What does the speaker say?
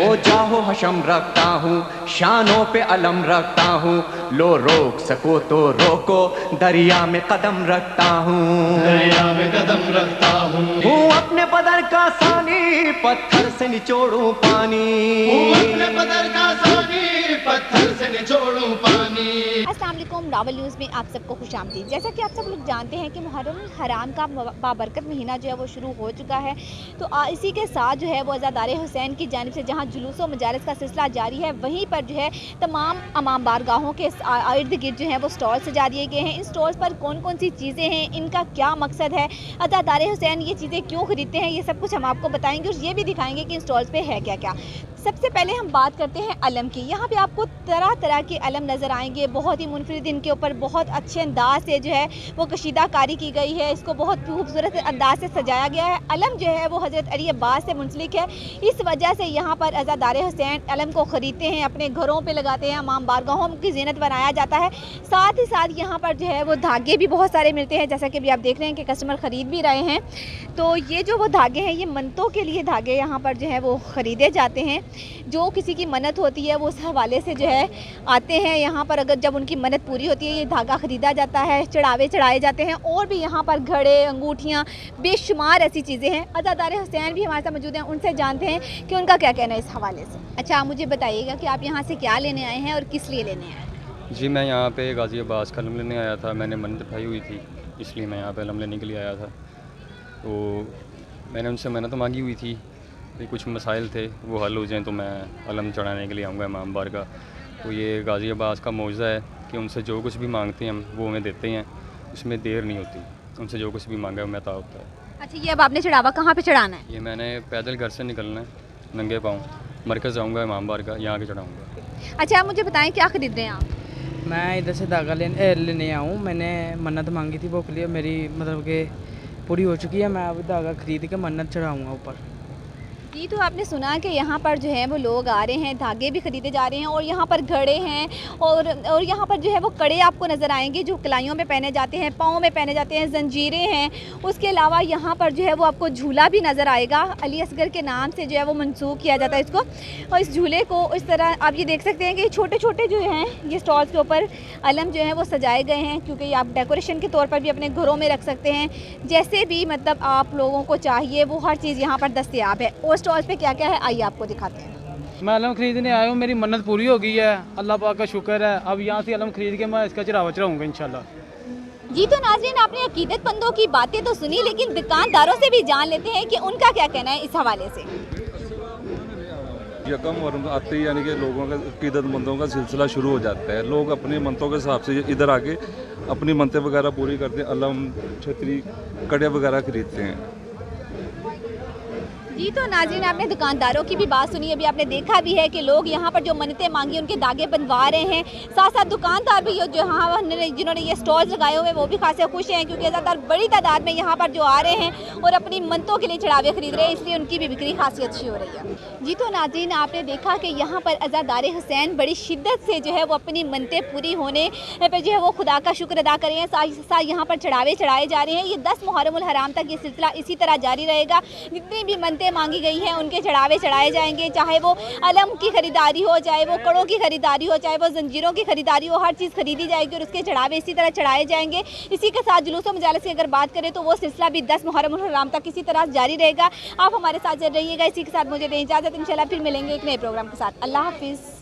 हो जाहो हशम रखता हूँ, शानों पे अलम रखता हूँ, लो रोक सको तो रोको, दरिया में कदम रखता हूँ, दरिया में कदम रखता हूँ। हूँ अपने बदर का सानी, पत्थर से निचोड़ूं पानी, हूँ अपने बदर का सानी, पत्थर से निचोड़ूं पानी। अस्सलाम वालेकुम, रावल न्यूज़ में आप सबको खुशामदीद। जैसा कि आप सब लोग जानते हैं कि मुहर्रम हराम का बाबरकत महीना जो है वो शुरू हो चुका है। तो इसी के साथ जो है वो अज़ादारे हुसैन की जानिब से जहां जुलूस और मजालिस का सिलसिला जारी है, वहीं पर जो है तमाम अमाम बारगाहों के इर्द गिर्द जो है वो स्टॉल सजा दिए गए हैं। इन स्टॉल्स पर कौन कौन सी चीज़ें हैं, इनका क्या मकसद है, अज़ादारे हुसैन ये चीज़ें क्यों खरीदते हैं, ये सब कुछ हम आपको बताएंगे और ये भी दिखाएंगे कि इन स्टॉल्स पर है क्या क्या। सबसे पहले हम बात करते हैं अलम की। यहाँ पे आपको तरह तरह के अलम नज़र आएंगे, बहुत ही मुनफरिद, इनके ऊपर बहुत अच्छे अंदाज से जो है वो कशीदाकारी की गई है, इसको बहुत खूबसूरत अंदाज से सजाया गया है। अलम जो है वो हज़रत अली अब्बास से मुंसलिक है, इस वजह से यहाँ पर अज़ादारे हुसैन अलम को ख़रीदते हैं, अपने घरों पर लगाते हैं, अमाम बारगाहों की ज़ीनत बनाया जाता है। साथ ही साथ यहाँ पर जो है वो धागे भी बहुत सारे मिलते हैं, जैसा कि अभी आप देख रहे हैं कि कस्टमर ख़रीद भी रहे हैं। तो ये जो वो धागे हैं, ये मन्नतों के लिए धागे यहाँ पर जो है वो ख़रीदे जाते हैं। जो किसी की मन्नत होती है वो उस हवाले से जो है आते हैं यहाँ पर, अगर जब उनकी मन्नत पूरी होती है ये धागा ख़रीदा जाता है, चढ़ावे चढ़ाए जाते हैं। और भी यहाँ पर घड़े, अंगूठियाँ, बेशुमार ऐसी चीज़ें हैं। अज़ादारे हुसैन भी हमारे साथ मौजूद हैं, उनसे जानते हैं कि उनका क्या कहना है इस हवाले से। अच्छा, आप मुझे बताइएगा कि आप यहाँ से क्या लेने आए हैं और किस लिए लेने आए हैं? जी, मैं यहाँ पे गाज़ी अब्बास का अलम लेने आया था। मैंने मन्नत उठाई हुई थी, इसलिए मैं यहाँ पे अलम लेने के लिए आया था। तो मैंने उनसे मन्नत मांगी हुई थी कि कुछ मसाइल थे वो हल हो जाएं तो मैं अलम चढ़ाने के लिए आऊँगा इमाम बार का। तो ये गाज़ी अब्बास का मौज़ा है कि उनसे जो कुछ भी मांगते हैं हम वो हमें देते हैं, उसमें देर नहीं होती, उनसे जो कुछ भी मांगा है वो अता होता है। अच्छा, ये अब आपने चढ़ावा कहाँ पे चढ़ाना है? ये मैंने पैदल घर से निकलना है, नंगे पाँव मरकज़ जाऊँगा इमाम बार का, यहाँ के चढ़ाऊँगा। अच्छा, आप मुझे बताएं क्या ख़रीद रहे हैं आप? मैं इधर से धागा लेने आया हूँ। मैंने मन्नत मांगी थी, वो के लिए मेरी मतलब कि पूरी हो चुकी है। मैं अब धागा ख़रीद के मन्नत चढ़ाऊँगा ऊपर। जी, तो आपने सुना कि यहाँ पर जो है वो लोग आ रहे हैं, धागे भी ख़रीदे जा रहे हैं और यहाँ पर घड़े हैं और यहाँ पर जो है वो कड़े आपको नज़र आएंगे जो कलाइयों में पहने जाते हैं, पाँव में पहने जाते हैं, जंजीरें हैं। उसके अलावा यहाँ पर जो है वो आपको झूला भी नज़र आएगा, अली असगर के नाम से जो है वो मंसूब किया जाता है इसको। और इस झूले को इस तरह आप ये देख सकते हैं कि छोटे छोटे जो हैं ये स्टॉल्स के ऊपर अलम जो है वो सजाए गए हैं, क्योंकि आप डेकोरेशन के तौर पर भी अपने घरों में रख सकते हैं। जैसे भी मतलब आप लोगों को चाहिए वो हर चीज़ यहाँ पर दस्तयाब है। और स्टॉल्स पे क्या क्या है आइए आपको दिखाते हैं। मैं अलम ख़रीदने आया हूँ, मेरी मन्नत पूरी हो गई है, अल्लाह पाक का शुक्र है। अब यहाँ से अलम ख़रीद के मैं इसका चढ़ावा चढ़ाऊँगा इंशाल्लाह। जी, तो नाज़रीन, आपने अकीदतमंदों की बातें तो सुनी, लेकिन दुकानदारों से भी जान लेते हैं कि उनका क्या कहना है इस हवाले से। यकम मुहर्रम आते ही यानी कि लोगों का अकीदतमंदों का सिलसिला शुरू हो जाता है। लोग अपनी मनतों के हिसाब से इधर आके अपनी मनतें वगैरह पूरी करते हैं, अलम, छतरी, कड़े वगैरह खरीदते हैं। जी, तो नाज़रीन, आपने दुकानदारों की भी बात सुनी, अभी आपने देखा भी है कि लोग यहाँ पर जो मन्नतें मांगी उनके धागे बनवा रहे हैं। साथ साथ दुकानदार भी जिन्होंने ये स्टॉल्स लगाए हुए हैं वो भी खासे खुश हैं, क्योंकि ज़्यादातर बड़ी तादाद में यहाँ पर जो आ रहे हैं और अपनी मन्नतों के लिए चढ़ावे खरीद रहे हैं, इसलिए उनकी भी बिक्री खासी अच्छी हो रही है। जी, तो नाज़रीन, आपने देखा कि यहाँ पर अज़ादारे हुसैन बड़ी शिद्दत से जो है वो अपनी मन्नतें पूरी होने पर जो है वो खुदा का शुक्र अदा कर रहे हैं। साथ यहाँ पर चढ़ावे चढ़ाए जा रहे हैं। ये 10 मुहर्रम हराम तक ये सिलसिला इसी तरह जारी रहेगा। जितनी भी मन्नतें मांगी गई हैं उनके चढ़ावे चढ़ाए जाएंगे, चाहे वो अलम की खरीदारी हो, चाहे वो कड़ों की खरीदारी हो, चाहे वो जंजीरों की खरीदारी हो, हर चीज़ खरीदी जाएगी और उसके चढ़ावे इसी तरह चढ़ाए जाएंगे। इसी के साथ जुलूस मजालिस की अगर बात करें तो वो सिलसिला भी 10 मुहर्रम हराम तक इसी तरह जारी रहेगा। आप हमारे साथ रहिएगा। इसी के साथ मुझे दें इजाज़त, इंशाल्लाह फिर मिलेंगे एक नए प्रोग्राम के साथ। अल्लाह हाफिज़।